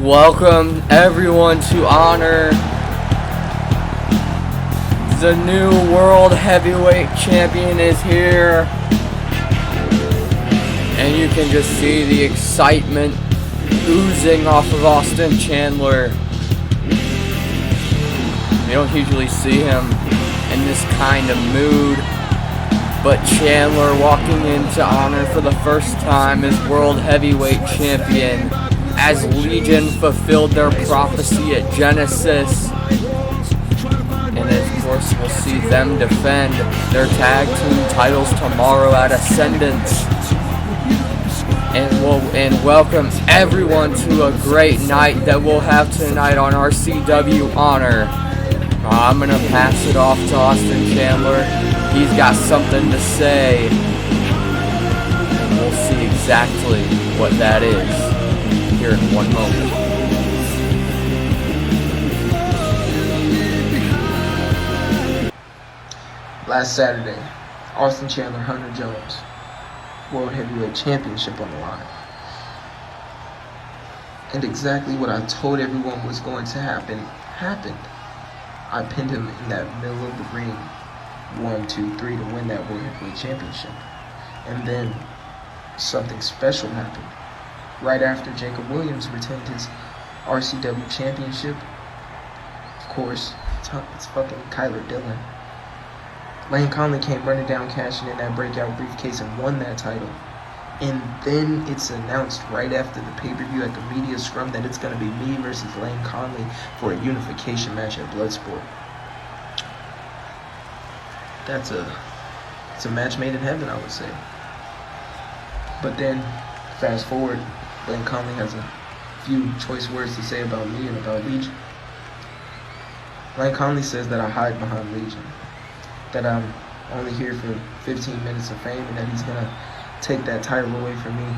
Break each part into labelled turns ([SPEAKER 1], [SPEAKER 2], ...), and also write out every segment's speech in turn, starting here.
[SPEAKER 1] Welcome everyone to Honor. The new World Heavyweight Champion is here. And you can just see the excitement oozing off of Austin Chandler. You don't usually see him in this kind of mood. But Chandler walking into Honor for the first time as World Heavyweight Champion as Legion fulfilled their prophecy at Genesis. And of course we'll see them defend their tag team titles tomorrow at Ascendance. And welcome everyone to a great night that we'll have tonight on RCW Honor. I'm going to pass it off to Austin Chandler. He's got something to say. And we'll see exactly what that is here in one moment.
[SPEAKER 2] Last Saturday, Austin Chandler, Hunter Jones, World Heavyweight Championship on the line. And exactly what I told everyone was going to happen, happened. I pinned him in that middle of the ring, 1, 2, 3 to win that World Heavyweight Championship. And then something special happened. Right after Jacob Williams retained his RCW Championship, of course, it's fucking Kyler Dillon. Lane Conley came running down, cashing in that breakout briefcase and won that title. And then it's announced right after the pay-per-view at the media scrum that it's going to be me versus Lane Conley for a unification match at Bloodsport. It's a match made in heaven, I would say. But then, fast forward, Lane Conley has a few choice words to say about me and about Legion. Lane Conley says that I hide behind Legion, that I'm only here for 15 minutes of fame, and that he's going to take that title away from me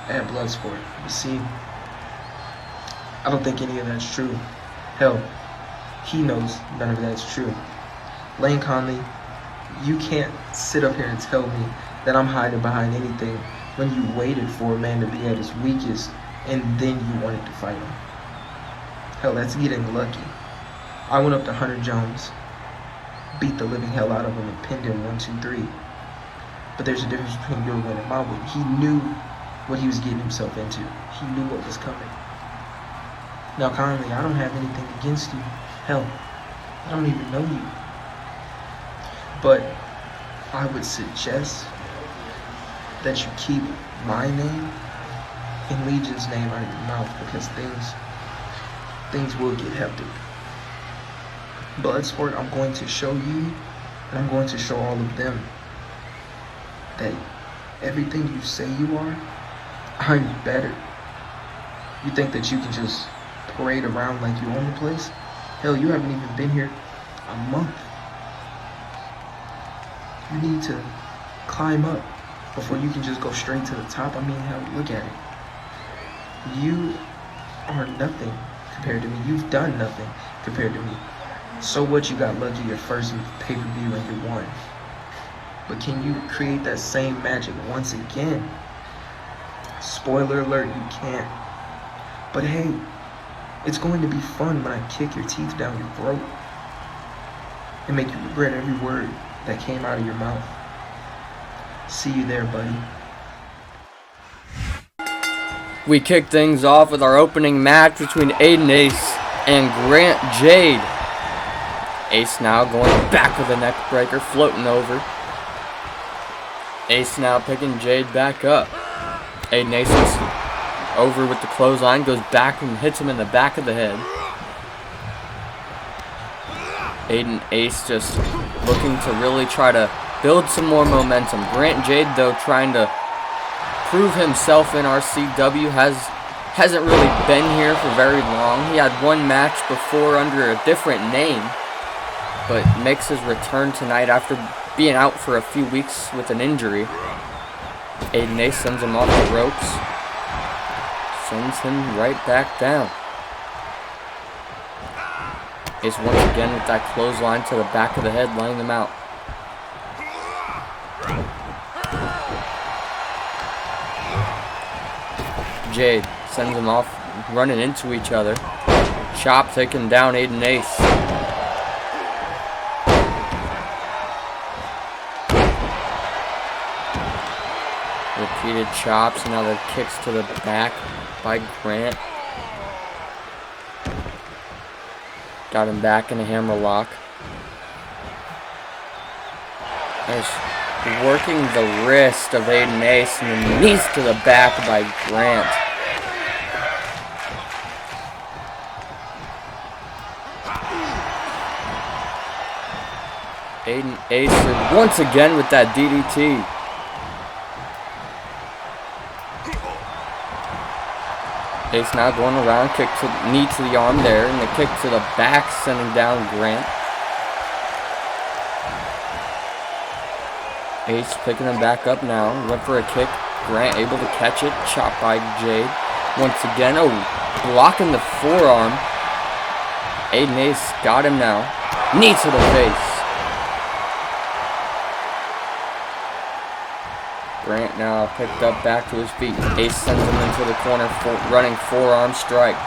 [SPEAKER 2] at Bloodsport. You see, I don't think any of that's true. Hell, he knows none of that's true. Lane Conley, you can't sit up here and tell me that I'm hiding behind anything when you waited for a man to be at his weakest and then you wanted to fight him. Hell, that's getting lucky. I went up to Hunter Jones, beat the living hell out of him and pinned him 1, 2, 3. But there's a difference between your win and my win. He knew what he was getting himself into. He knew what was coming. Now, Conley, I don't have anything against you. Hell, I don't even know you. But I would suggest that you keep my name and Legion's name out of your mouth, because things will get hectic. Bloodsport, I'm going to show you, and I'm going to show all of them, that everything you say you are, I'm better. You think that you can just parade around like you own the place? Hell, you haven't even been here a month. You need to climb up before you can just go straight to the top. I mean, hell, look at it. You are nothing compared to me. You've done nothing compared to me. So what, you got lucky your first pay-per-view and you won. But can you create that same magic once again? Spoiler alert, you can't. But hey, it's going to be fun when I kick your teeth down your throat and make you regret every word that came out of your mouth. See you there, buddy.
[SPEAKER 1] We kick things off with our opening match between Aiden Ace and Grant Jade. Ace now going back with a neck breaker, floating over. Ace now picking Jade back up. Aiden Ace is over with the clothesline, goes back and hits him in the back of the head. Aiden Ace just looking to really try to build some more momentum. Grant Jade, though, trying to prove himself in RCW, hasn't really been here for very long. He had one match before under a different name, but makes his return tonight after being out for a few weeks with an injury. Aiden Ace sends him off the ropes. Sends him right back down. Ace once again with that clothesline to the back of the head, laying him out. Jade sends him off running into each other. Chop taking down Aiden Ace. Repeated chops, now the kicks to the back by Grant. Got him back in a hammer lock. There's working the wrist of Aiden Ace and the knees to the back by Grant. Aiden Ace once again with that DDT. Ace now going around, kick to knee to the arm there, and the kick to the back, sending down Grant. Ace picking him back up now. Went for a kick. Grant able to catch it. Chopped by Jade. Once again, blocking the forearm. Aiden Ace got him now. Knee to the face. Grant now picked up back to his feet. Ace sends him into the corner, running forearm strike.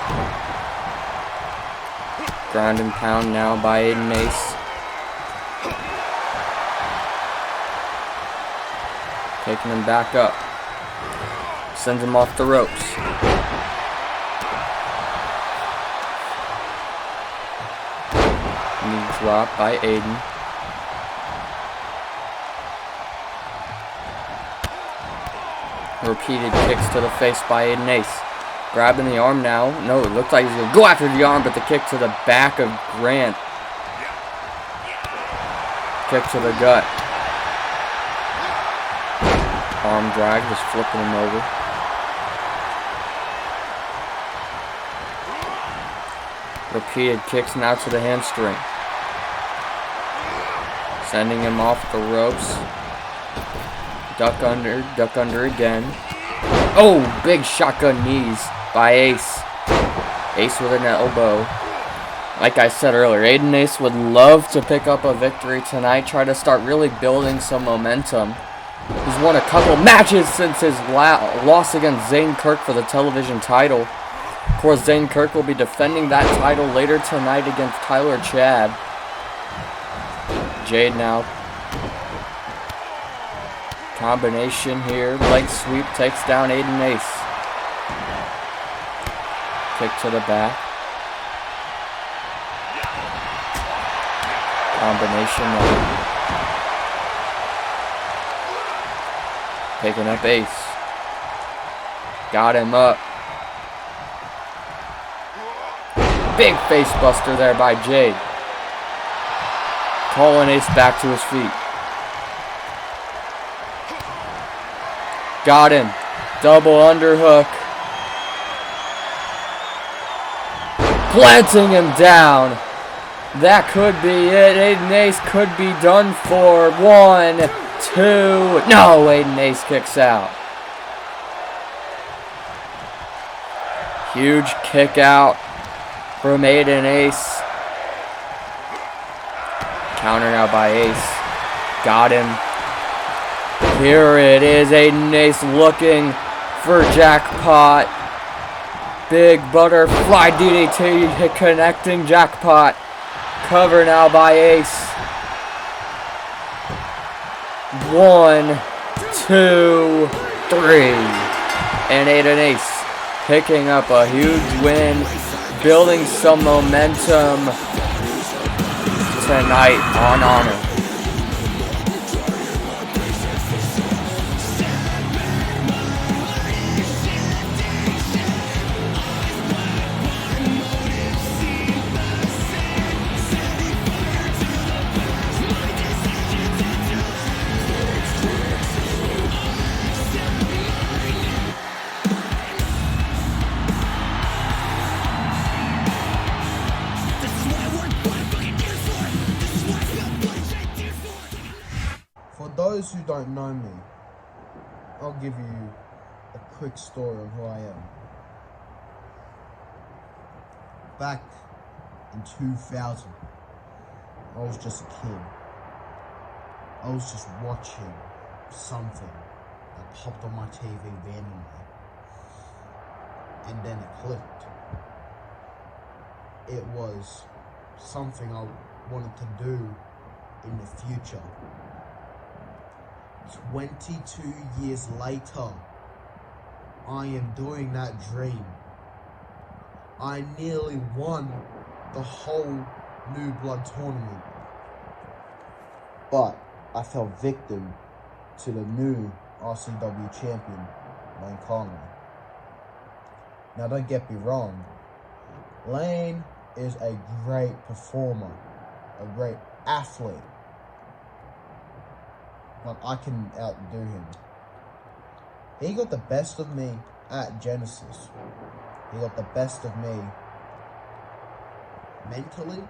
[SPEAKER 1] Ground and pound now by Aiden Ace. Taking him back up. Sends him off the ropes. Knee drop by Aiden. Repeated kicks to the face by Aiden Ace. Grabbing the arm now. No, it looked like he's going to go after the arm, but the kick to the back of Grant. Kick to the gut. Arm drag, just flipping him over. Repeated kicks now to the hamstring. Sending him off the ropes. Duck under again. Oh, big shotgun knees by Ace. Ace with an elbow. Like I said earlier, Aiden Ace would love to pick up a victory tonight. Try to start really building some momentum. He's won a couple matches since his loss against Zane Kirk for the television title. Of course, Zane Kirk will be defending that title later tonight against Tyler Chad. Jade now. Combination here. Leg sweep takes down Aiden Ace. Kick to the back. Combination now. Picking up Ace. Got him up. Big face buster there by Jade. Calling Ace back to his feet. Got him. Double underhook. Planting him down. That could be it. Aiden Ace could be done for. 1, 2. No, Aiden Ace kicks out. Huge kick out from Aiden Ace. Counter now by Ace. Got him. Here it is. Aiden Ace looking for jackpot. Big butterfly DDT connecting jackpot. Cover now by Ace. 1, 2, 3. And Aiden Ace picking up a huge win, building some momentum tonight on Honor.
[SPEAKER 3] For those who don't know me, I'll give you a quick story of who I am. Back in 2000, I was just a kid. I was just watching something that popped on my TV randomly. and then it clicked. It was something I wanted to do in the future. 22 years later, I am doing that dream. I nearly won the whole New Blood tournament, but I fell victim to the new RCW champion, Lane Conley. Now don't get me wrong, Lane is a great performer, a great athlete, but I can outdo him. He got the best of me at Genesis. He got the best of me mentally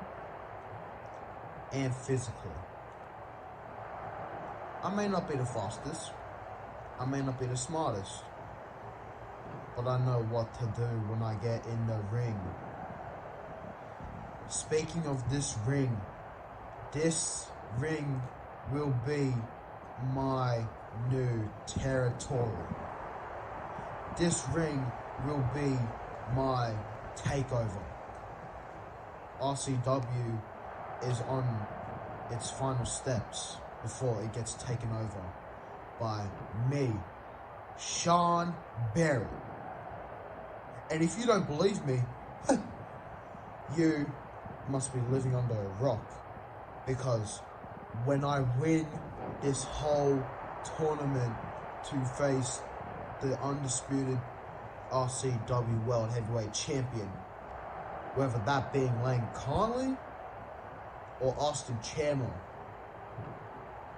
[SPEAKER 3] and physically. I may not be the fastest, I may not be the smartest, but I know what to do when I get in the ring. Speaking of this ring will be my new territory. This ring will be my takeover. RCW is on its final steps before it gets taken over by me, Sean Barrett. And if you don't believe me, you must be living under a rock, because when I win this whole tournament to face the undisputed RCW World Heavyweight Champion, whether that being Lane Conley or Austin Chandler,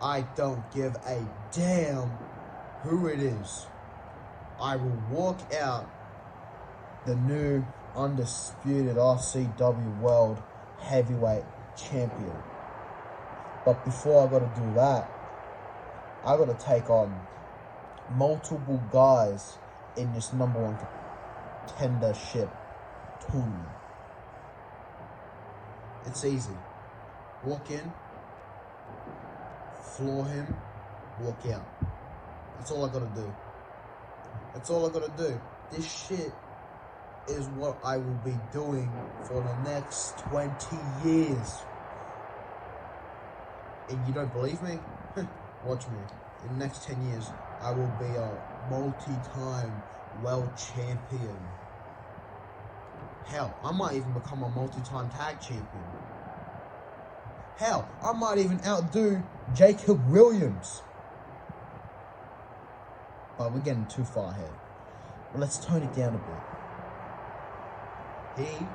[SPEAKER 3] I don't give a damn who it is. I will walk out the new undisputed RCW World Heavyweight Champion. But before I gotta do that, I gotta take on multiple guys in this #1 contendership tournament. It's easy. Walk in, floor him, walk out. That's all I gotta do. That's all I gotta do. This shit is what I will be doing for the next 20 years. And you don't believe me? Watch me. In the next 10 years, I will be a multi-time world champion. Hell, I might even become a multi-time tag champion. Hell, I might even outdo Jacob Williams. But we're getting too far ahead. Well, let's tone it down a bit. He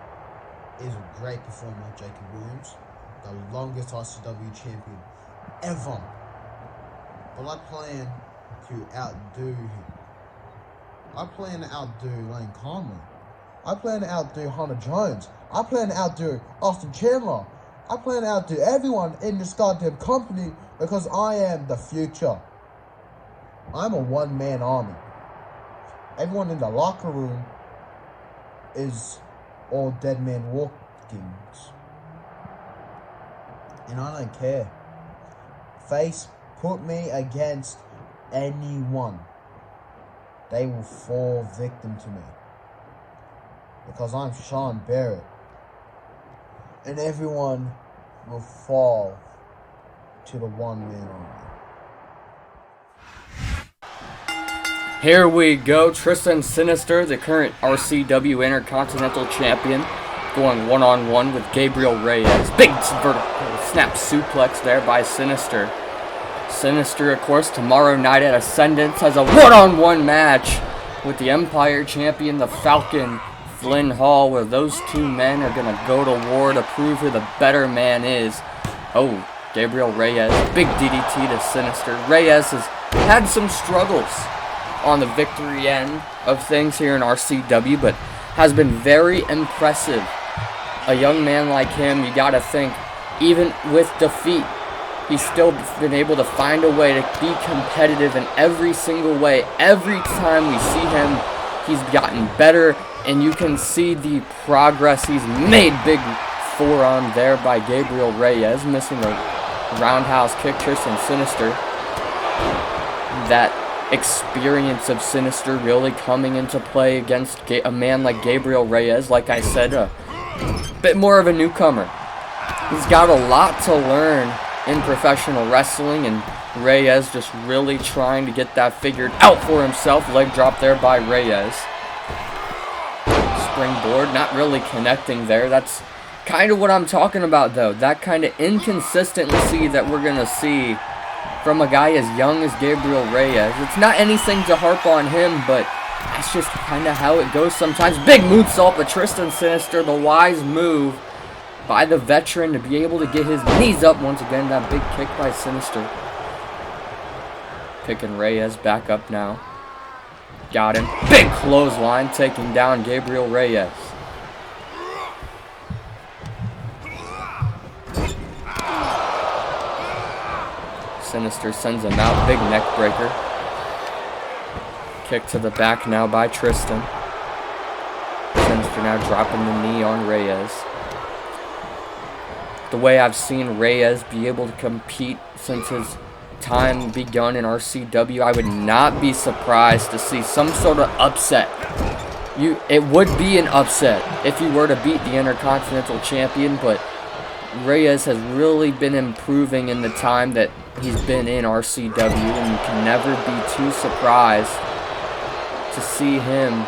[SPEAKER 3] is a great performer, Jacob Williams. The longest RCW champion ever. But I plan to outdo him. I plan to outdo Lane Conley. I plan to outdo Hunter Jones. I plan to outdo Austin Chandler. I plan to outdo everyone in this goddamn company, because I am the future. I'm a one-man army. Everyone in the locker room is all dead man walkings. And I don't care. Face put me against anyone, they will fall victim to me. Because I'm Sean Barrett. And everyone will fall to the one-man army.
[SPEAKER 1] Here we go. Tristan Sinister, the current RCW Intercontinental Champion, going one-on-one with Gabriel Reyes. Big vertical snap suplex there by Sinister. Sinister, of course, tomorrow night at Ascendance has a one-on-one match with the Empire Champion, the Falcon, Flynn Hall, where those two men are going to go to war to prove who the better man is. Oh, Gabriel Reyes, big DDT to Sinister. Reyes has had some struggles on the victory end of things here in RCW, but has been very impressive. A young man like him, you gotta think, even with defeat, he's still been able to find a way to be competitive in every single way. Every time we see him, he's gotten better, and you can see the progress he's made. Big forearm there by Gabriel Reyes, missing a roundhouse kick. Tristan Sinister, that experience of Sinister really coming into play against a man like Gabriel Reyes. Like I said, a bit more of a newcomer. He's got a lot to learn in professional wrestling, and Reyes just really trying to get that figured out for himself. Leg drop there by Reyes. Springboard, not really connecting there. That's kind of what I'm talking about, though. That kind of inconsistency that we're going to see from a guy as young as Gabriel Reyes. It's not anything to harp on him, but that's just kind of how it goes sometimes. Big moonsault, but Tristan Sinister, the wise move by the veteran to be able to get his knees up once again. That big kick by Sinister. Picking Reyes back up now. Got him. Big clothesline, taking down Gabriel Reyes. Sinister sends him out. Big neck breaker. Kick to the back now by Tristan. Sinister now dropping the knee on Reyes. The way I've seen Reyes be able to compete since his time begun in RCW, I would not be surprised to see some sort of upset. It would be an upset if he were to beat the Intercontinental Champion, but Reyes has really been improving in the time that he's been in RCW, and you can never be too surprised to see him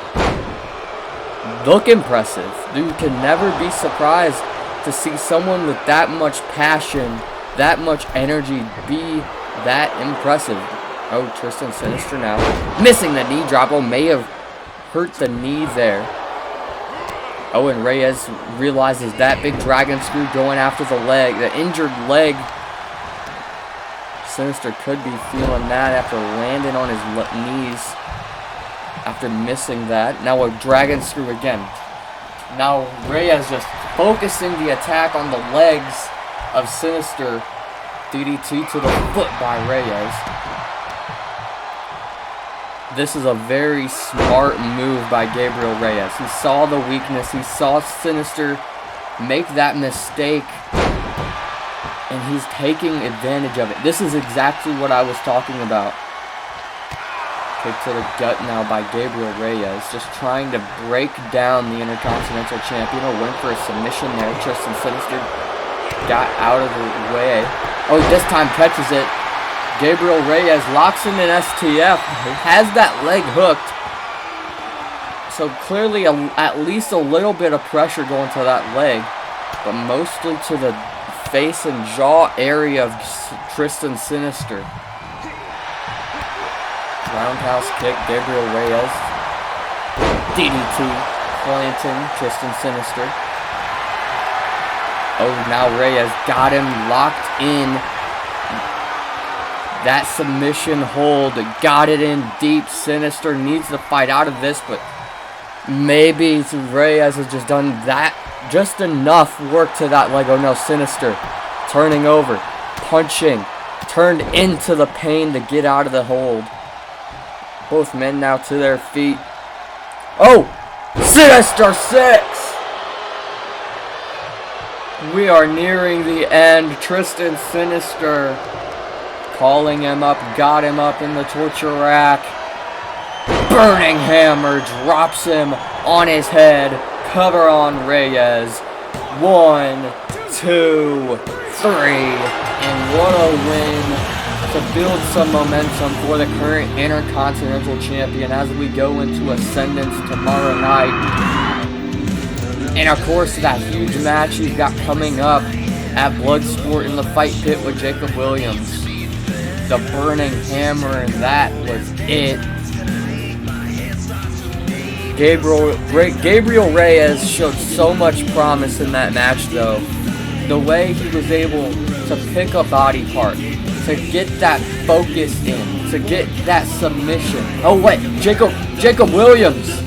[SPEAKER 1] look impressive. You can never be surprised to see someone with that much passion, that much energy be that impressive. Oh, Tristan Sinister now missing the knee drop. Oh, may have hurt the knee there. Oh, and Reyes realizes that big dragon screw going after the leg, the injured leg. Sinister could be feeling that after landing on his knees after missing that. Now a dragon screw again. Now Reyes just focusing the attack on the legs of Sinister. DDT to the foot by Reyes. This is a very smart move by Gabriel Reyes. He saw the weakness. He saw Sinister make that mistake, and he's taking advantage of it. This is exactly what I was talking about. Kick to the gut now by Gabriel Reyes. Just trying to break down the Intercontinental Champion. Oh, went for a submission there. Tristan Sinister got out of the way. Oh, this time catches it. Gabriel Reyes locks in an STF. Has that leg hooked. So clearly at least a little bit of pressure going to that leg. But mostly to the face and jaw area of Tristan Sinister. Roundhouse kick, Gabriel Reyes. DDT, planting Tristan Sinister. Oh, now Reyes got him locked in. That submission hold, got it in deep. Sinister needs to fight out of this, but maybe Reyes has just done that, just enough work to that leg. Oh no, Sinister turning over, punching, turned into the pain to get out of the hold. Both men now to their feet. Oh! Sinister 6! We are nearing the end. Tristan Sinister calling him up, got him up in the torture rack. Burning hammer, drops him on his head. Cover on Reyes. 1, 2, 3. And what a win to build some momentum for the current Intercontinental Champion as we go into Ascendance tomorrow night. And of course, that huge match he's got coming up at Bloodsport in the Fight Pit with Jacob Williams. The burning hammer, and that was it. Gabriel Reyes showed so much promise in that match, though. The way he was able to pick a body part, to get that focus in, to get that submission. Oh wait, Jacob Williams.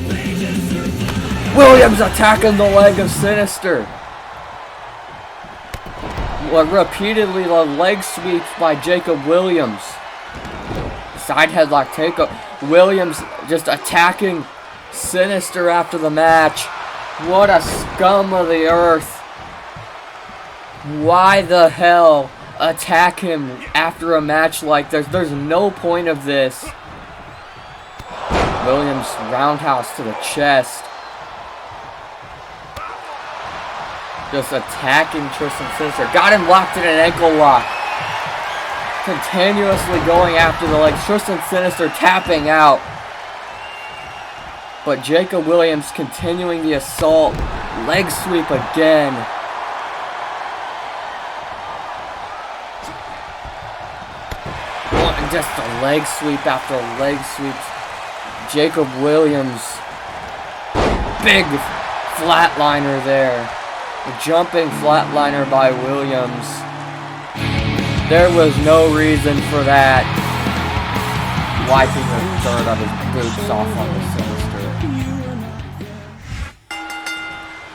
[SPEAKER 1] Williams attacking the leg of Sinister. Repeatedly the leg sweeps by Jacob Williams. Side headlock takeout. Williams just attacking Sinister after the match. What a scum of the earth. Why the hell attack him after a match like this? There's no point of this. Williams roundhouse to the chest. Just attacking Tristan Sinister. Got him locked in an ankle lock. Continuously going after the legs. Tristan Sinister tapping out. But Jacob Williams continuing the assault. Leg sweep again. Just a leg sweep after leg sweep. Jacob Williams. Big flatliner there. A jumping flatliner by Williams. There was no reason for that. Wiping the third of his boots off on the Sinister.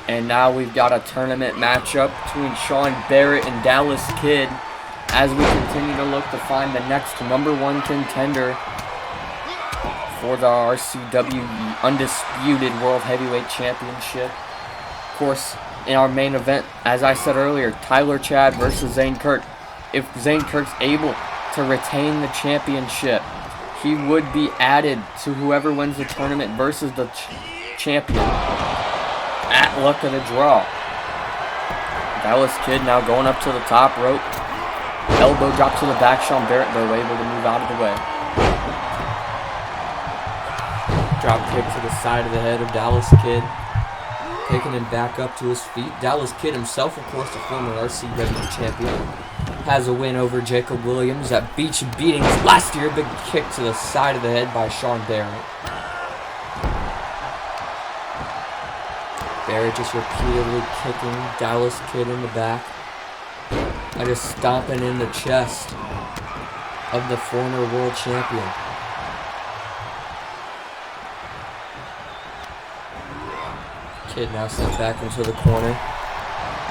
[SPEAKER 1] And now we've got a tournament matchup between Sean Barrett and Dallas Kid as we continue to look to find the next #1 contender for the RCW Undisputed World Heavyweight Championship. Of course, in our main event, as I said earlier, Tyler Chad versus Zane Kirk. If Zane Kirk's able to retain the championship, he would be added to whoever wins the tournament versus the champion at luck of the draw. Dallas Kid now going up to the top rope. Elbow drop to the back. Sean Barrett, though, able to move out of the way. Drop kick to the side of the head of Dallas Kid. Taking him back up to his feet. Dallas Kid himself, of course, the former RCW champion, has a win over Jacob Williams at Beach Beatings last year. Big kick to the side of the head by Sean Barrett. Barrett just repeatedly kicking Dallas Kid in the back. Just stomping in the chest of the former world champion. Kid now sent back into the corner.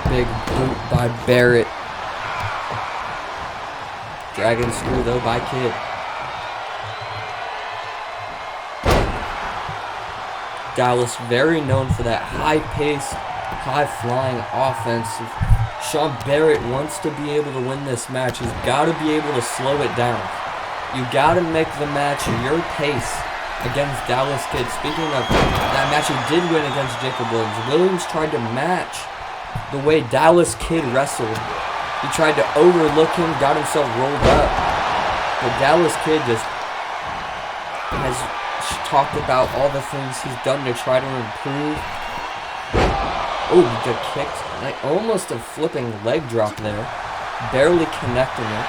[SPEAKER 1] Big boot by Barrett. Dragon screw though by Kid. Dallas very known for that high-paced, high-flying offense. Sean Barrett wants to be able to win this match. He's got to be able to slow it down. You got to make the match your pace against Dallas Kid. Speaking of that match he did win against Jacob Williams. Williams tried to match the way Dallas Kid wrestled. He tried to overlook him, got himself rolled up. But Dallas Kid just has talked about all the things he's done to try to improve. Oh, the kicked. Like almost a flipping leg drop there. Barely connecting it.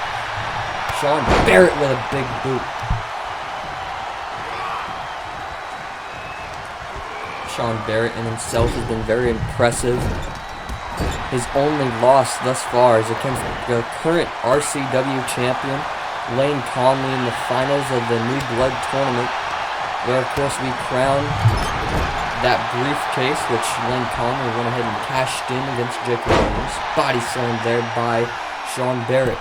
[SPEAKER 1] Sean Barrett with a big boot. Sean Barrett in himself has been very impressive. His only loss thus far is against the current RCW champion, Lane Conley, in the finals of the New Blood tournament, where of course we crowned that briefcase, which Lane Conley went ahead and cashed in against Jacob Williams. Body slammed there by Sean Barrett.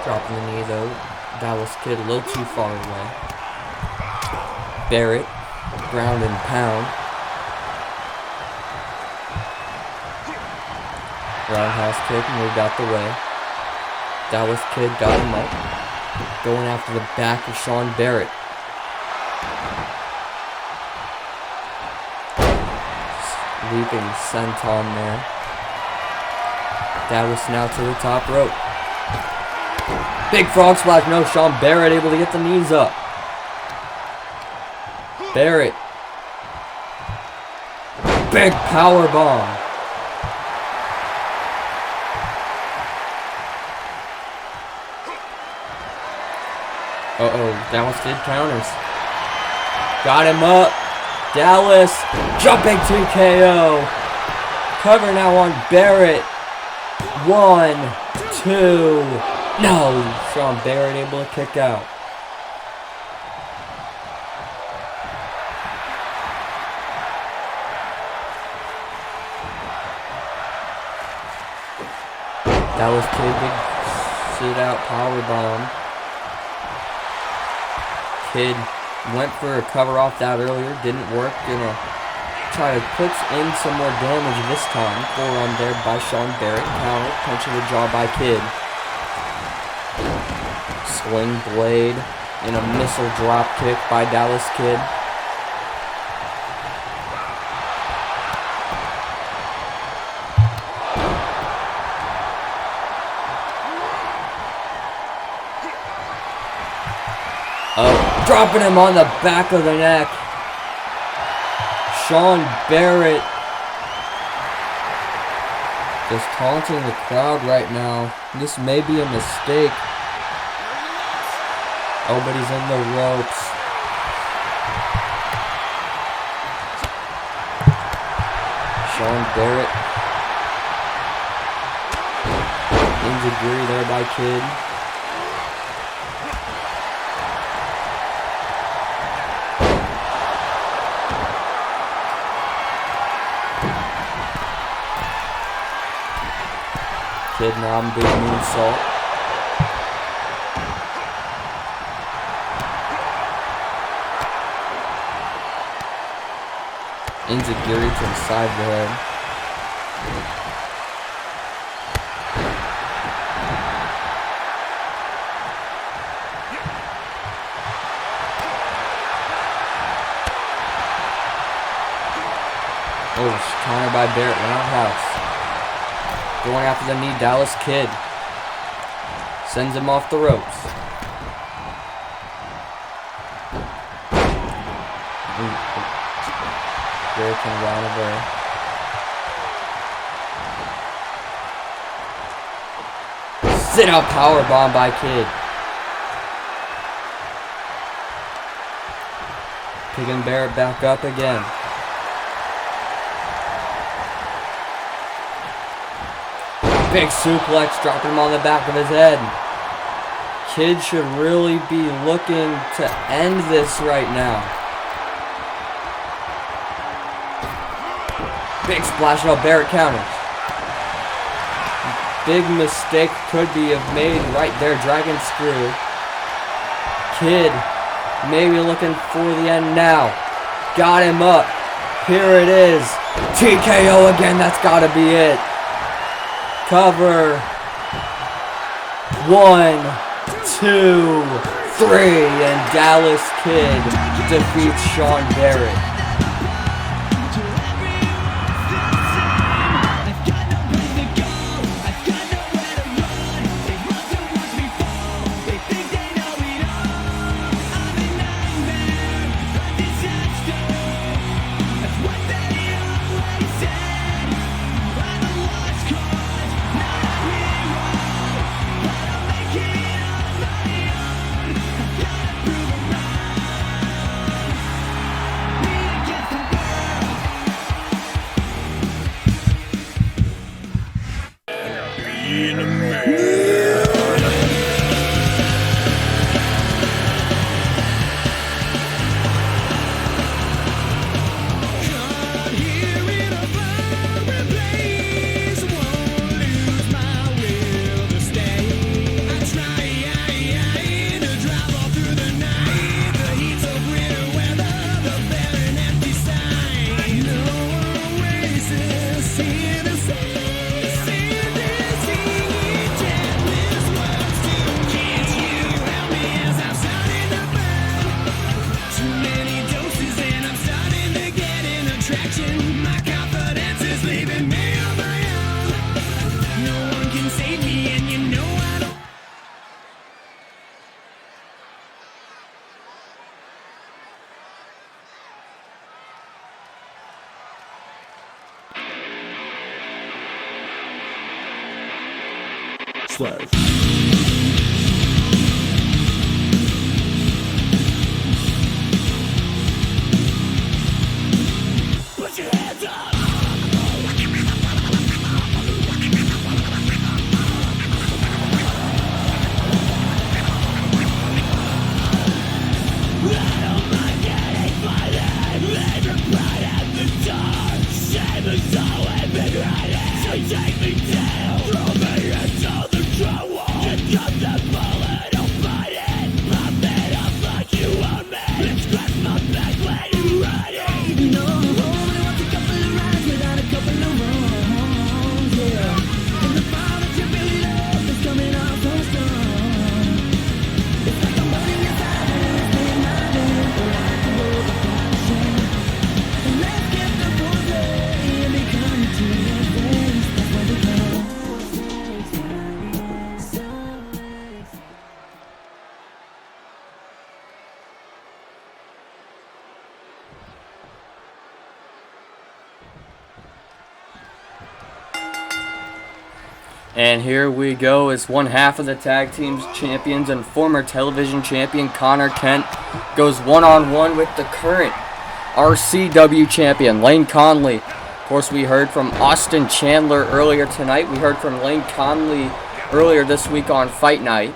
[SPEAKER 1] Dropping the knee though. Dallas Kid a little too far away. Barrett, ground and pound. Roundhouse kick moved out the way. Dallas Kid got him up. Going after the back of Sean Barrett. Leaping senton there. Dallas now to the top rope. Big frog splash. No, Sean Barrett able to get the knees up. Barrett. Big power bomb. Uh-oh, Dallas Kid counters. Got him up. Dallas, jumping TKO. Cover now on Barrett. 1, 2. No, Sean Barrett able to kick out. Dallas Kid, big sit-out powerbomb. Kid went for a cover off that earlier, didn't work. Gonna try to put in some more damage this time. Forearm there by Sean Barrett. Counter, punch in the jaw by Kid. Sling Blade and a missile drop kick by Dallas Kid. Dropping him on the back of the neck. Sean Barrett just taunting the crowd right now. This may be a mistake. Oh, but he's in the ropes. Sean Barrett. Enziguri there by Kid. Kid now, big moonsault. Enziguri to the side of the head. Oh, counter by Barrett, roundhouse. Going after the knee, Dallas Kid. Sends him off the ropes. Barrett can run away. Sit out powerbomb by Kid. Picking Barrett back up again. Big suplex, dropping him on the back of his head. Kid should really be looking to end this right now. Big splash, no, Barrett counters. Big mistake could be made right there, dragon screw. Kid maybe looking for the end now. Got him up. Here it is. TKO again, that's gotta be it. Cover. 1, 2, 3, and Dallas Kid defeats Sean Barrett.
[SPEAKER 4] Slash. Put your hands up! I don't mind getting violent. Leave your pride at the door. Shame is always been ready. So take me down. Throw me into the drywall.
[SPEAKER 1] And here we go as one half of the tag team's champions and former television champion Connor Kent goes one-on-one with the current RCW champion Lane Conley. Of course, we heard from Austin Chandler earlier tonight. We heard from Lane Conley earlier this week on Fight Night.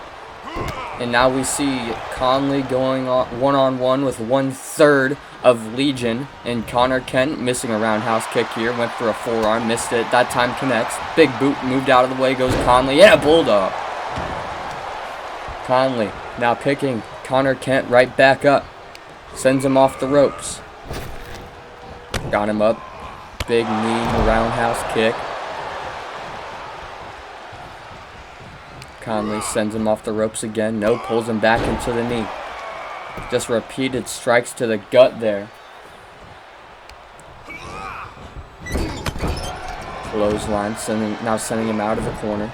[SPEAKER 1] And now we see Conley going on one-on-one with 1/3 of Legion. And Connor Kent missing a roundhouse kick here. Went for a forearm, missed it. That time connects. Big boot moved out of the way. Goes Conley. Yeah, bulldog. Conley now picking Connor Kent right back up. Sends him off the ropes. Got him up. Big knee, roundhouse kick. Conley sends him off the ropes again. No, pulls him back into the knee. Just repeated strikes to the gut there. Clothesline, now sending him out of the corner.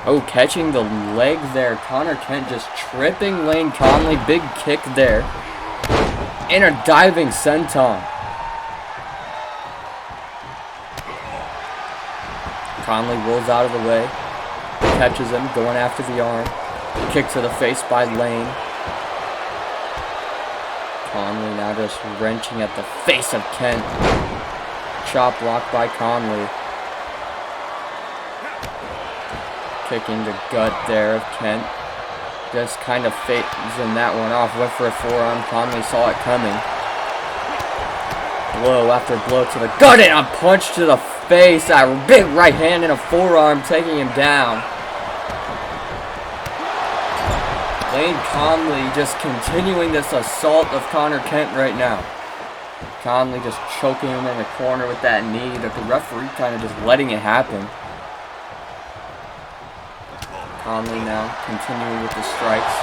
[SPEAKER 1] Oh, catching the leg there. Connor Kent just tripping Lane Conley. Big kick there. And a diving senton. Conley rolls out of the way. Catches him, going after the arm. Kick to the face by Lane. Conley now just wrenching at the face of Kent. Chop block by Conley. Kicking the gut there of Kent. Just kind of phasing that one off. Went for a forearm. Conley saw it coming. Blow after blow to the gut and a punch to the face. A big right hand and a forearm taking him down. Lane Conley just continuing this assault of Connor Kent right now. Conley just choking him in the corner with that knee. The referee kind of just letting it happen. Conley now continuing with the strikes.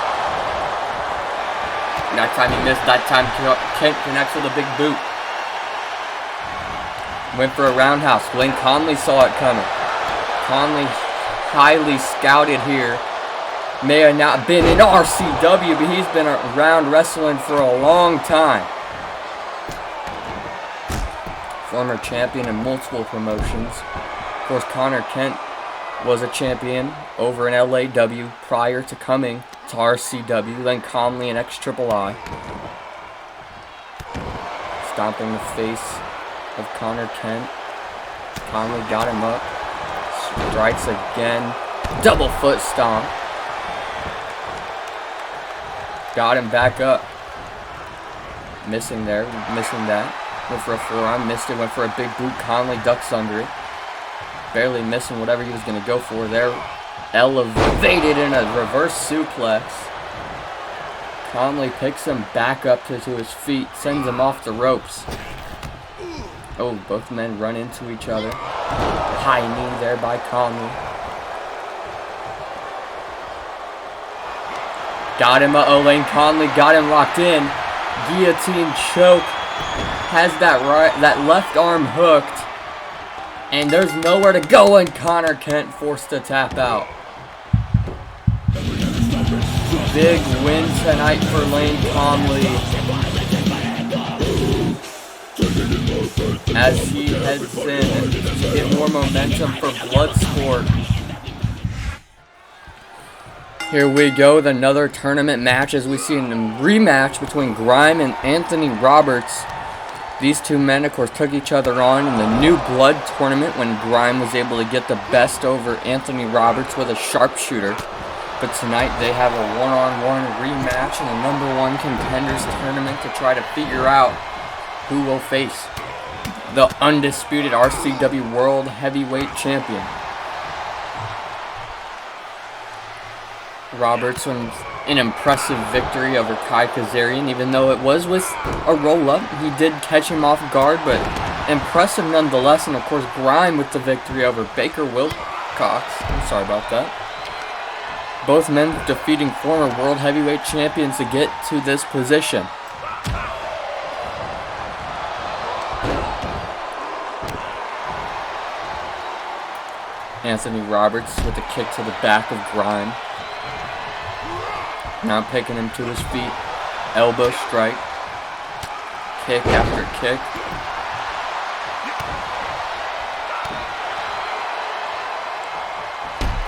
[SPEAKER 1] That time he missed. That time Kent connects with a big boot. Went for a roundhouse. Lane Conley saw it coming. Conley highly scouted here. May have not been in RCW, but he's been around wrestling for a long time. Former champion in multiple promotions. Of course, Connor Kent was a champion over in LAW prior to coming to RCW. Then Conley and XIII. Stomping the face of Connor Kent. Conley got him up. Strikes again. Double foot stomp. Got him back up. Missing there. Missing that. Went for a forearm. Missed it. Went for a big boot. Conley ducks under it. Barely missing whatever he was going to go for there. Elevated in a reverse suplex. Conley picks him back up to his feet. Sends him off the ropes. Oh, both men run into each other. High knee there by Conley. Got him. Lane Conley got him locked in. Guillotine choke. Has that left arm hooked. And there's nowhere to go, and Connor Kent forced to tap out. Big win tonight for Lane Conley as he heads in to get more momentum for Bloodsport. Here we go with another tournament match as we see a rematch between Grime and Anthony Roberts. These two men, of course, took each other on in the New Blood tournament when Grime was able to get the best over Anthony Roberts with a sharpshooter. But tonight they have a one-on-one rematch in the #1 contenders tournament to try to figure out who will face the undisputed RCW World Heavyweight Champion. Roberts with an impressive victory over Kai Kazarian, even though it was with a roll-up. He did catch him off guard, but impressive nonetheless. And of course, Grime with the victory over Baker Wilcox. I'm sorry about that. Both men defeating former World Heavyweight Champions to get to this position. Anthony Roberts with a kick to the back of Grime. Now picking him to his feet. Elbow strike. Kick after kick.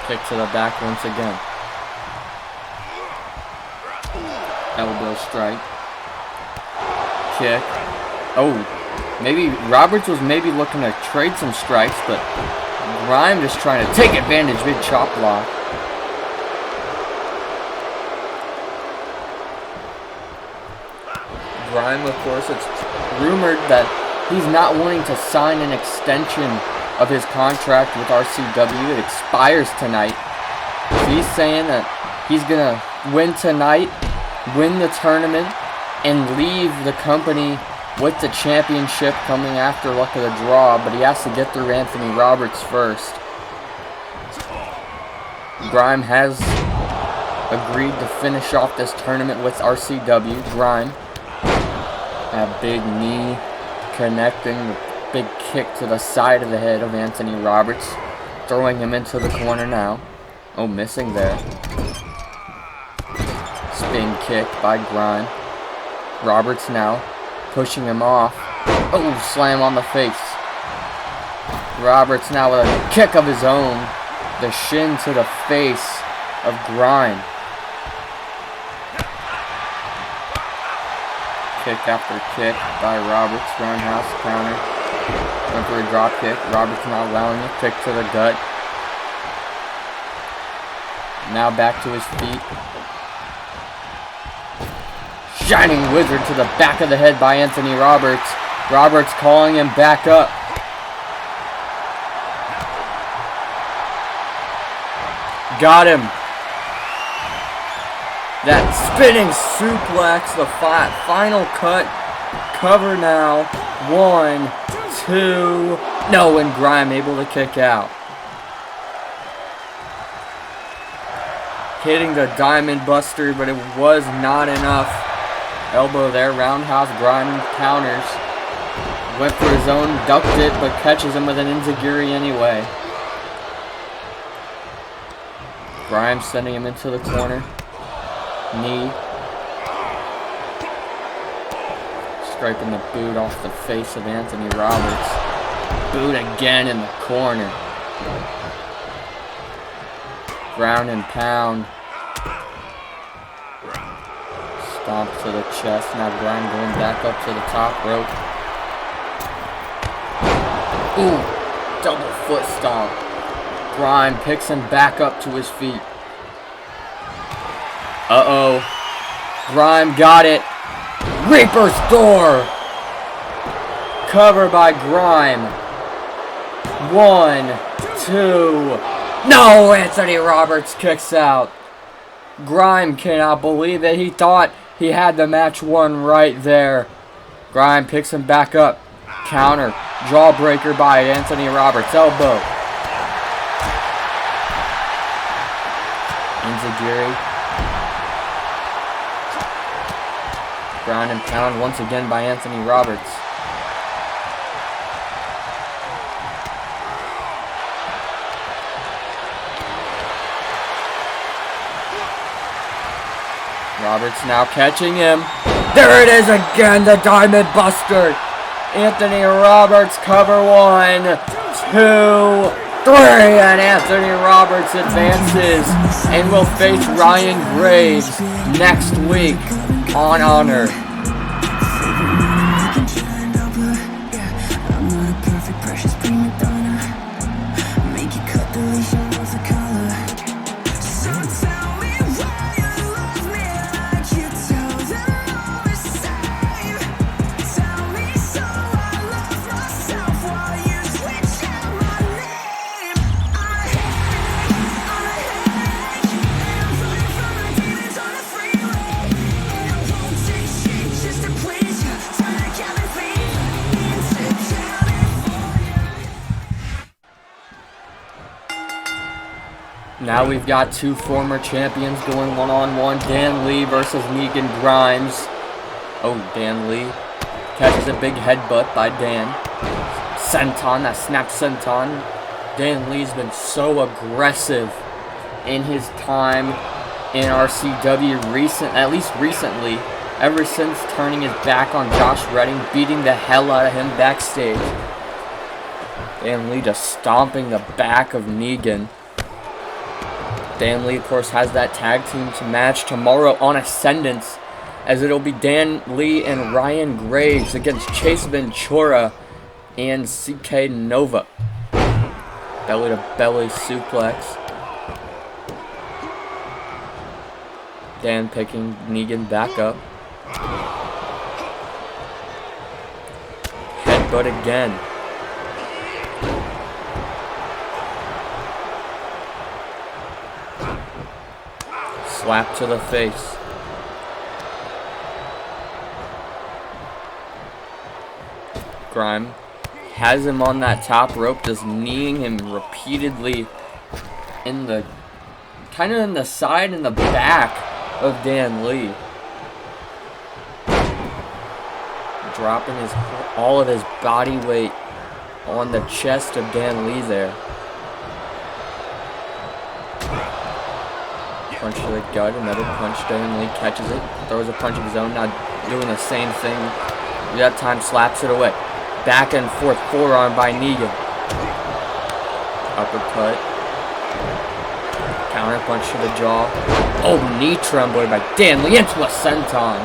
[SPEAKER 1] Kick to the back once again. Elbow strike. Kick. Oh, maybe Roberts was looking to trade some strikes, but Grime just trying to take advantage. Big chop block. Grime, of course, it's rumored that he's not wanting to sign an extension of his contract with RCW. It expires tonight. So he's saying that he's going to win tonight, win the tournament, and leave the company with the championship coming after luck of the draw, but he has to get through Anthony Roberts first. Grime has agreed to finish off this tournament with RCW. Grime, that big knee connecting, the big kick to the side of the head of Anthony Roberts, throwing him into the corner now. Oh, missing there. Spin kick by Grime. Roberts now pushing him off. Oh, slam on the face. Roberts now with a kick of his own. The shin to the face of Grime. Kick after kick by Roberts. Roundhouse counter. Went for a drop kick. Roberts not allowing it. Kick to the gut. Now back to his feet. Shining Wizard to the back of the head by Anthony Roberts. Roberts calling him back up. Got him. That spinning suplex, the final cut. Cover now. 1, 2. No, and Grime able to kick out. Hitting the Diamond Buster, but it was not enough. Elbow there, roundhouse, Grime counters. Went for his own, ducked it, but catches him with an enziguri anyway. Grime sending him into the corner. Knee. Scraping the boot off the face of Anthony Roberts. Boot again in the corner. Ground and pound. Stomp to the chest. Now Grime going back up to the top rope. Ooh, double foot stomp. Grime picks him back up to his feet. Uh-oh. Grime got it. Reaper's Door. Cover by Grime. 1, 2. No, Anthony Roberts kicks out. Grime cannot believe it. He thought he had the match won right there. Grime picks him back up. Counter. Jawbreaker by Anthony Roberts. Elbow. Enziguri. Ground and pound once again by Anthony Roberts. Roberts now catching him. There it is again, the Diamond Buster. Anthony Roberts cover 1, 2, 3, and Anthony Roberts advances and will face Ryan Graves next week on Honor. Now we've got two former champions going one-on-one. Dan Lee versus Negan Grimes. Oh, Dan Lee catches a big headbutt by Dan. Senton, that snap senton. Dan Lee's been so aggressive in his time in RCW at least recently. ever since turning his back on Josh Redding, beating the hell out of him backstage. Dan Lee just stomping the back of Negan. Dan Lee, of course, has that tag team match tomorrow on Ascendance, as it'll be Dan Lee and Ryan Graves against Chase Ventura and CK Nova. Belly to belly suplex. Dan picking Negan back up. Headbutt again. Slap to the face. Grime has him on that top rope, just kneeing him repeatedly in the kind of in the side and the back of Dan Lee. Dropping all of his body weight on the chest of Dan Lee there. Punch to the gut, another punch. Dan Lee catches it, throws a punch of his own, now doing the same thing. That time slaps it away. Back and forth forearm by Negan. Uppercut. Counter punch to the jaw. Oh, knee trembler by Dan Lee into a senton.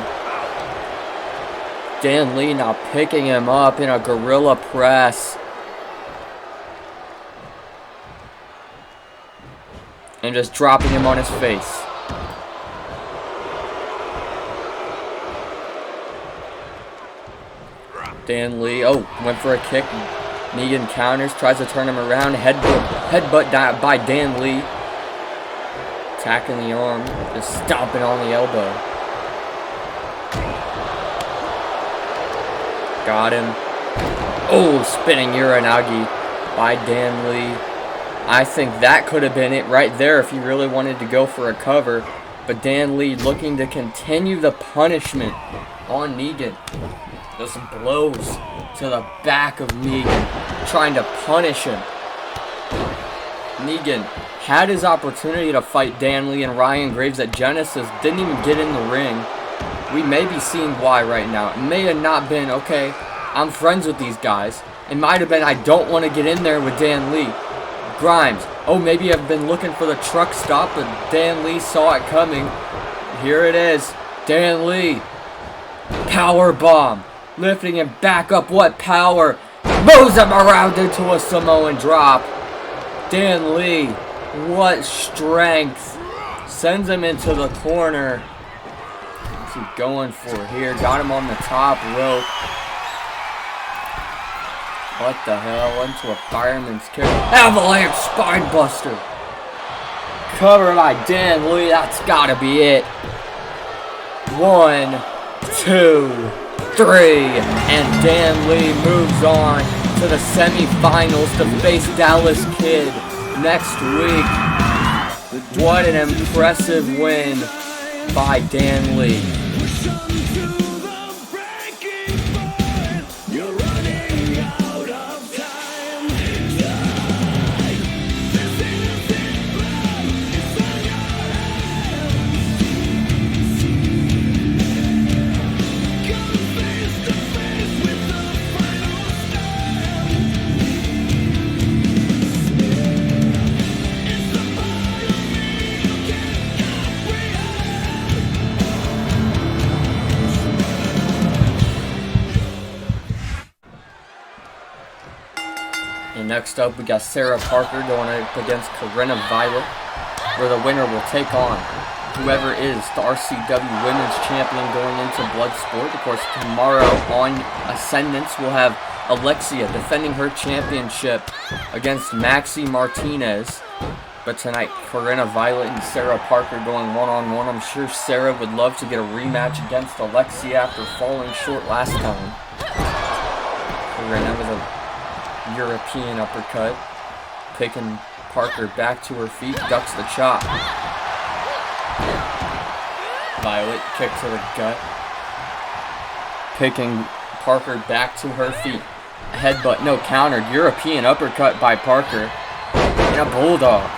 [SPEAKER 1] Dan Lee now picking him up in a gorilla press. And just dropping him on his face. Dan Lee, went for a kick. Negan counters, tries to turn him around. Headbutt by Dan Lee. Attacking the arm, just stomping on the elbow. Got him. Oh, spinning Uranagi by Dan Lee. I think that could have been it right there if he really wanted to go for a cover. But Dan Lee looking to continue the punishment on Negan. Just blows to the back of Negan, trying to punish him. Negan had his opportunity to fight Dan Lee and Ryan Graves at Genesis, didn't even get in the ring. We may be seeing why right now. It may have not been, okay, I'm friends with these guys. It might have been, I don't want to get in there with Dan Lee. Grimes, maybe I've been looking for the truck stop, but Dan Lee saw it coming. Here it is. Dan Lee. Power bomb. Lifting him back up. What power. Moves him around into a Samoan drop. Dan Lee. What strength. Sends him into the corner. What's he going for here? Got him on the top rope. What the hell? Into a fireman's carry. Avalanche spinebuster. Covered by Dan Lee. That's gotta be it. 1, 2, 3. And Dan Lee moves on to the semifinals to face Dallas Kid next week. What an impressive win by Dan Lee. Next up, we got Sarah Parker going up against Corinna Violet, where the winner will take on whoever is the RCW Women's Champion going into Bloodsport. Of course, tomorrow on Ascendance, we'll have Alexia defending her championship against Maxie Martinez. But tonight, Corinna Violet and Sarah Parker going one-on-one. I'm sure Sarah would love to get a rematch against Alexia after falling short last time. Corinna with a European uppercut, picking Parker back to her feet, ducks the chop. Violet kick to the gut, picking Parker back to her feet. Headbutt, no, countered. European uppercut by Parker, and a bulldog.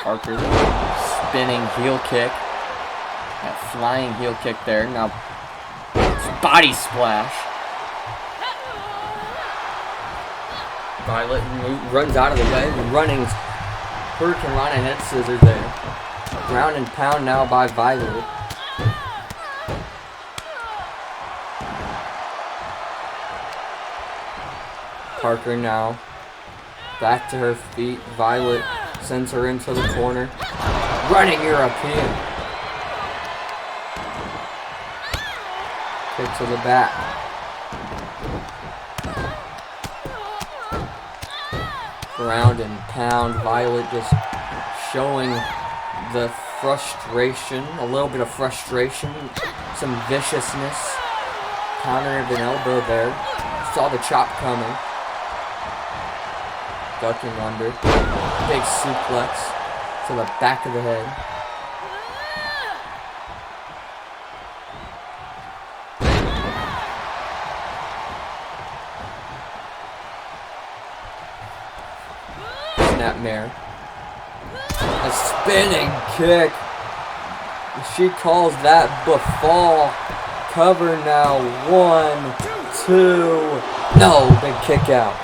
[SPEAKER 1] Parker spinning heel kick. That flying heel kick there. Now, body splash. Violet runs out of the way. Running Hurricane Rana head scissors there. Ground and pound now by Violet. Parker now back to her feet. Violet sends her into the corner. Running European. Kick to the back. Ground and pound. Violet just showing the frustration, a little bit of frustration, some viciousness. Counter of an elbow there. Saw the chop coming. Ducking under. Big suplex to the back of the head. Snapmare. A spinning kick. She calls that befall. Cover now. 1, 2. No, big kick out.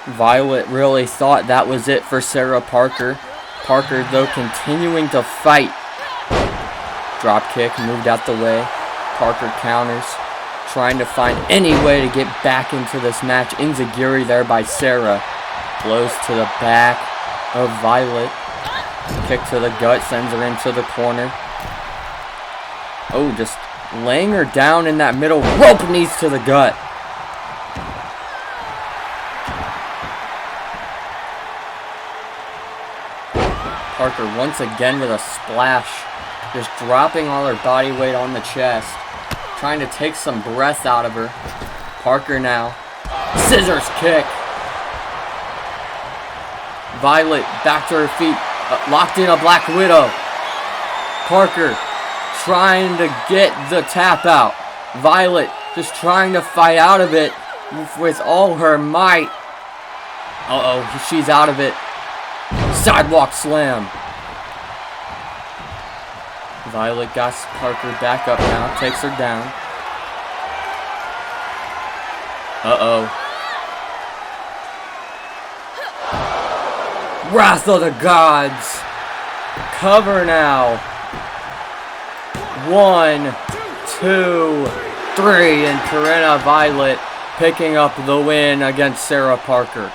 [SPEAKER 1] Violet really thought that was it for Sarah Parker. Parker, though, continuing to fight. Drop kick, moved out the way. Parker counters, trying to find any way to get back into this match. Enziguri there by Sarah. Blows to the back of Violet. Kick to the gut, sends her into the corner. Oh, just laying her down in that middle. Rope knees to the gut. Parker once again with a splash. Just dropping all her body weight on the chest. Trying to take some breath out of her. Parker now. Scissors kick. Violet back to her feet. Locked in a Black Widow. Parker trying to get the tap out. Violet just trying to fight out of it with all her might. Uh-oh, she's out of it. Sidewalk slam. Violet got Parker back up now. Takes her down. Uh-oh. Wrath of the Gods. Cover now. 1, 2, 3. And Corinna Violet picking up the win against Sarah Parker.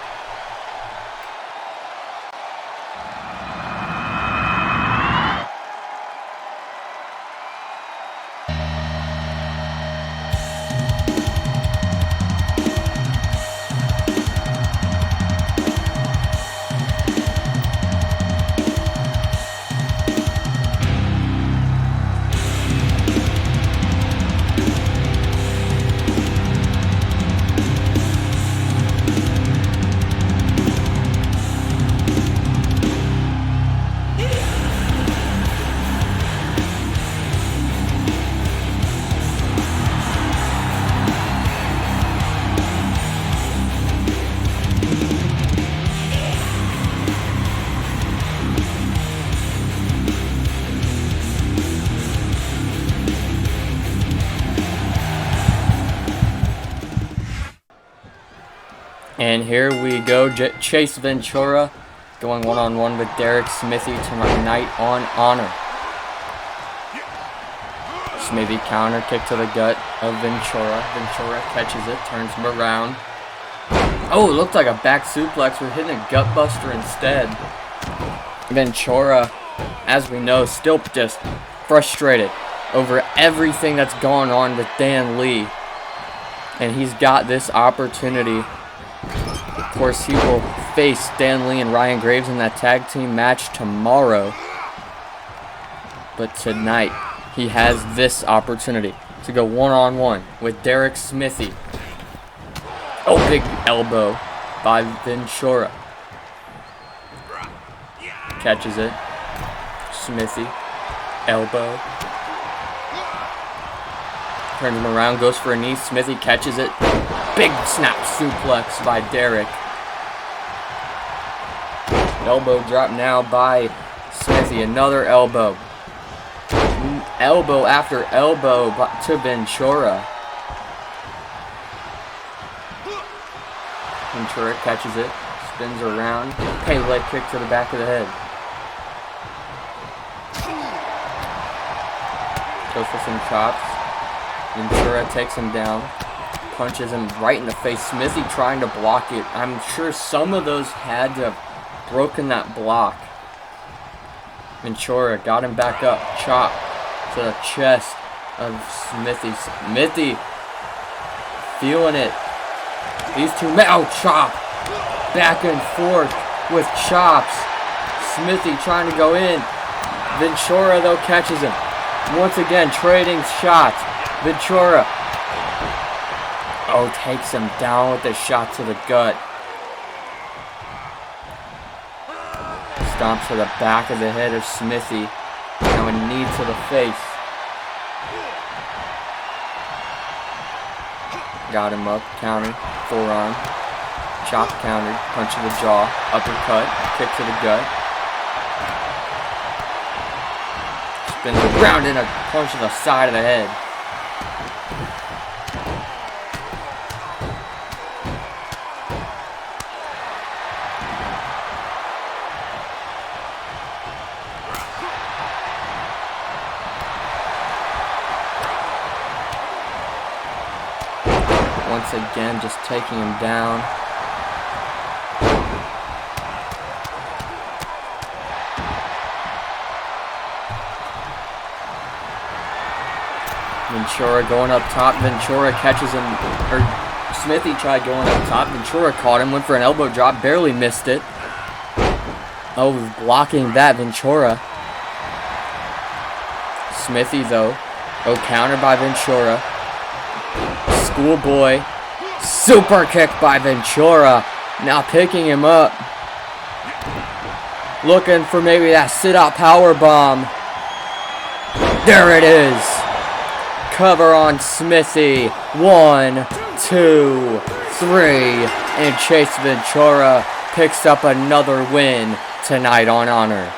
[SPEAKER 1] And here we go, Chase Ventura going one-on-one with Derek Smithy tonight on Honor. Smithy counter kick to the gut of Ventura. Ventura catches it, turns him around. Oh, it looked like a back suplex. We're hitting a gut buster instead. Ventura, as we know, still just frustrated over everything that's gone on with Dan Lee. And he's got this opportunity. Of course, he will face Dan Lee and Ryan Graves in that tag team match tomorrow. But tonight, he has this opportunity to go one-on-one with Derek Smithy. Oh, big elbow by Ventura. Catches it. Smithy. Elbow. Turns him around, goes for a knee. Smithy catches it. Big snap suplex by Derek. Elbow drop now by Smithy. Another elbow. Elbow after elbow to Ventura. Ventura catches it. Spins around. Hey, leg kick to the back of the head. Goes for some chops. Ventura takes him down. Punches him right in the face. Smithy trying to block it. I'm sure some of those had to have broken that block. Ventura got him back up. Chop to the chest of Smithy. Smithy feeling it. These two men. Oh, chop. Back and forth with chops. Smithy trying to go in. Ventura, though, catches him. Once again, trading shots. Ventura. Oh, takes him down with a shot to the gut. Stomp to the back of the head of Smithy. Now a knee to the face. Got him up, counter, forearm. Chop countered, punch to the jaw, uppercut, kick to the gut. Spins around in a punch to the side of the head. Once again, just taking him down. Ventura going up top. Ventura catches him. Or Smithy tried going up top. Ventura caught him. Went for an elbow drop. Barely missed it. Oh, blocking that. Ventura. Smithy, though. Oh, countered by Ventura. Schoolboy. Super kick by Ventura. Now picking him up. Looking for maybe that sit-out power bomb. There it is. Cover on Smithy. 1, 2, 3. And Chase Ventura picks up another win tonight on Honor.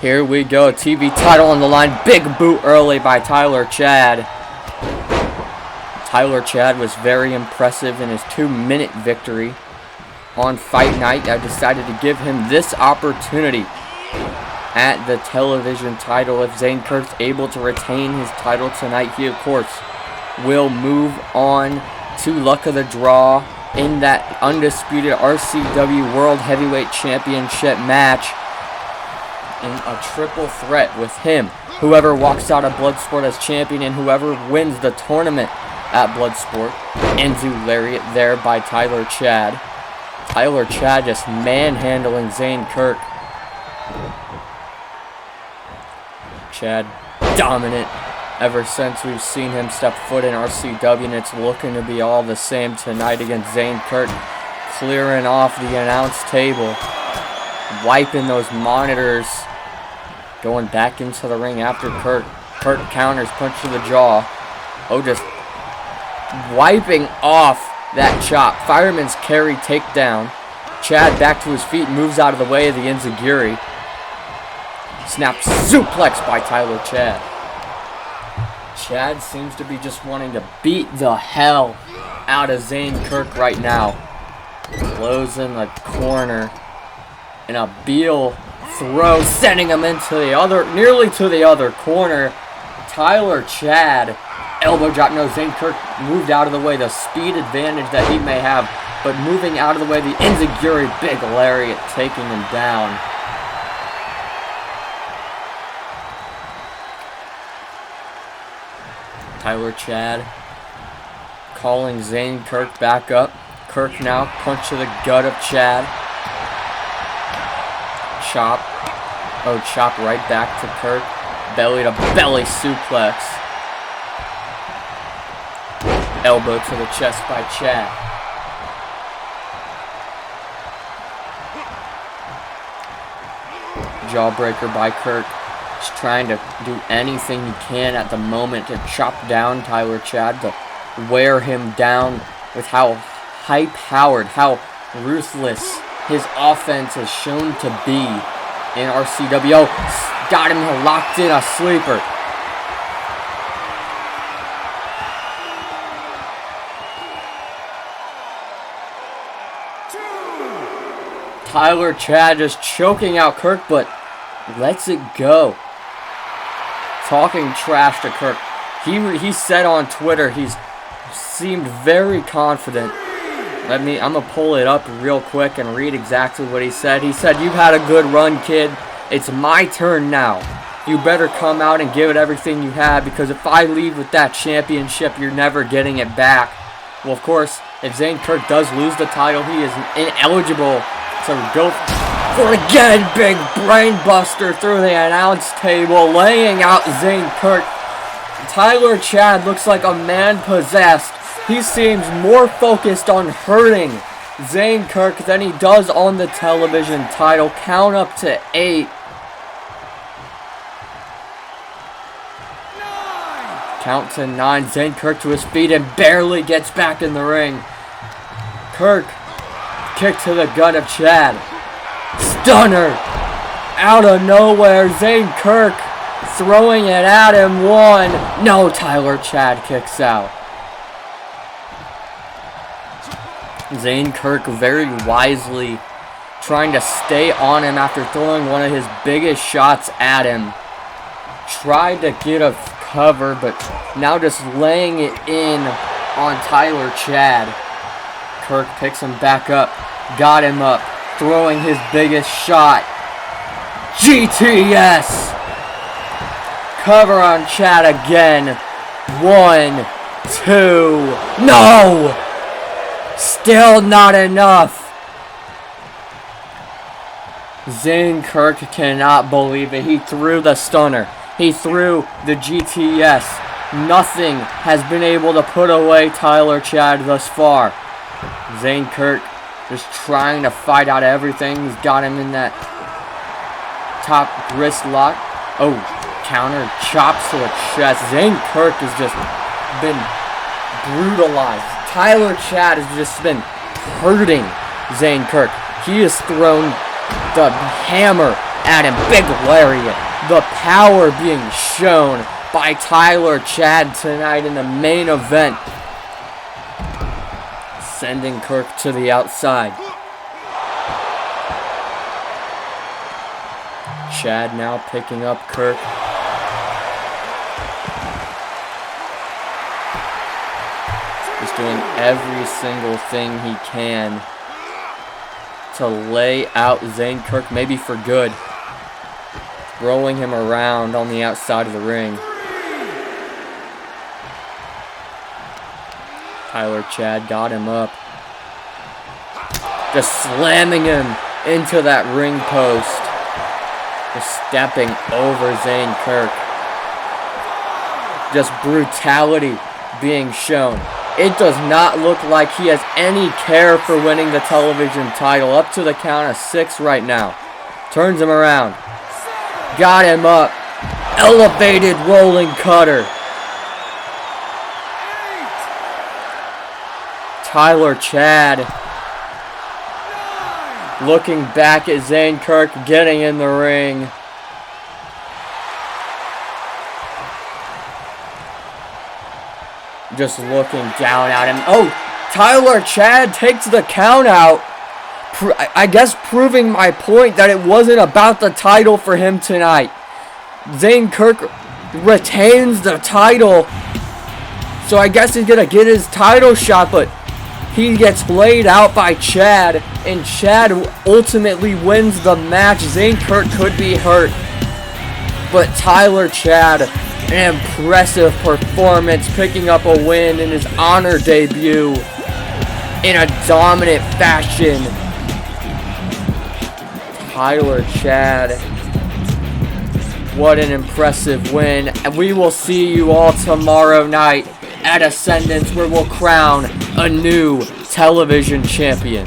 [SPEAKER 1] Here we go. TV title on the line. Big boot early by Tyler Chad. Tyler Chad was very impressive in his 2-minute victory on Fight Night. I decided to give him this opportunity at the television title. If Zane Kirk's able to retain his title tonight, he of course will move on to luck of the draw in that undisputed RCW World Heavyweight Championship match in a triple threat with him. Whoever walks out of Bloodsport as champion and whoever wins the tournament at Bloodsport. Enzu Lariat there by Tyler Chad. Tyler Chad just manhandling Zane Kirk. Chad dominant ever since we've seen him step foot in RCW, and it's looking to be all the same tonight against Zane Kirk. Clearing off the announce table, wiping those monitors, going back into the ring after Kirk. Kirk counters, punch to the jaw. Oh, just wiping off that chop. Fireman's carry takedown. Chad back to his feet, moves out of the way of the enziguri. Snap suplex by Tyler Chad. Chad seems to be just wanting to beat the hell out of Zane Kirk right now. Closing the corner. And a Beal throw, sending him into the other, nearly to the other corner. Tyler Chad, elbow drop. No, Zane Kirk moved out of the way. The speed advantage that he may have, but moving out of the way, the enziguri, big lariat, taking him down. Tyler Chad calling Zane Kirk back up. Kirk now, punch to the gut of Chad. Chop. Oh, chop right back to Kirk. Belly to belly suplex. Elbow to the chest by Chad. Jawbreaker by Kirk. Just trying to do anything he can at the moment to chop down Tyler Chad, to wear him down with how high-powered, how ruthless his offense has shown to be in RCW. Got him locked in a sleeper. Tyler Chad just choking out Kirk, but lets it go. Talking trash to Kirk. He said on Twitter he's seemed very confident. I'm gonna pull it up real quick and read exactly what he said. He said, "You've had a good run, kid. It's my turn now. You better come out and give it everything you have, because if I leave with that championship, you're never getting it back." Well, of course, if Zane Kirk does lose the title, he is ineligible to go for again. Big brain buster through the announce table, laying out Zane Kirk. Tyler Chad looks like a man possessed. He seems more focused on hurting Zane Kirk than he does on the television title. Count up to 8. 9. Count to 9. Zane Kirk to his feet and barely gets back in the ring. Kirk, kick to the gut of Chad. Stunner out of nowhere. Zane Kirk throwing it at him. 1. No, Tyler Chad kicks out. Zane Kirk very wisely trying to stay on him after throwing one of his biggest shots at him. Tried to get a cover, but now just laying it in on Tyler Chad. Kirk picks him back up, got him up, throwing his biggest shot. GTS! Cover on Chad again. 1, 2, no! Still not enough. Zane Kirk cannot believe it. He threw the stunner. He threw the GTS. Nothing has been able to put away Tyler Chad thus far. Zane Kirk just trying to fight out everything. He's got him in that top wrist lock. Oh, counter chops to the chest. Zane Kirk has just been brutalized. Tyler Chad has just been hurting Zane Kirk. He has thrown the hammer at him. Big lariat. The power being shown by Tyler Chad tonight in the main event. Sending Kirk to the outside. Chad now picking up Kirk. Just doing every single thing he can to lay out Zane Kirk, maybe for good. Rolling him around on the outside of the ring. Tyler Chad got him up. Just slamming him into that ring post. Just stepping over Zane Kirk. Just brutality being shown. It does not look like he has any care for winning the television title. Up to the count of 6 right now. Turns him around. Got him up. Elevated rolling cutter. Tyler Chad looking back at Zane Kirk, getting in the ring. Just looking down at him. Oh, Tyler Chad takes the count out. I guess proving my point that it wasn't about the title for him tonight. Zane Kirk retains the title. So I guess he's going to get his title shot, but he gets laid out by Chad, and Chad ultimately wins the match. Zane Kirk could be hurt, but Tyler Chad, an impressive performance, picking up a win in his Honor debut in a dominant fashion. Tyler Chad, what an impressive win. And we will see you all tomorrow night at Ascendance, where we'll crown a new television champion.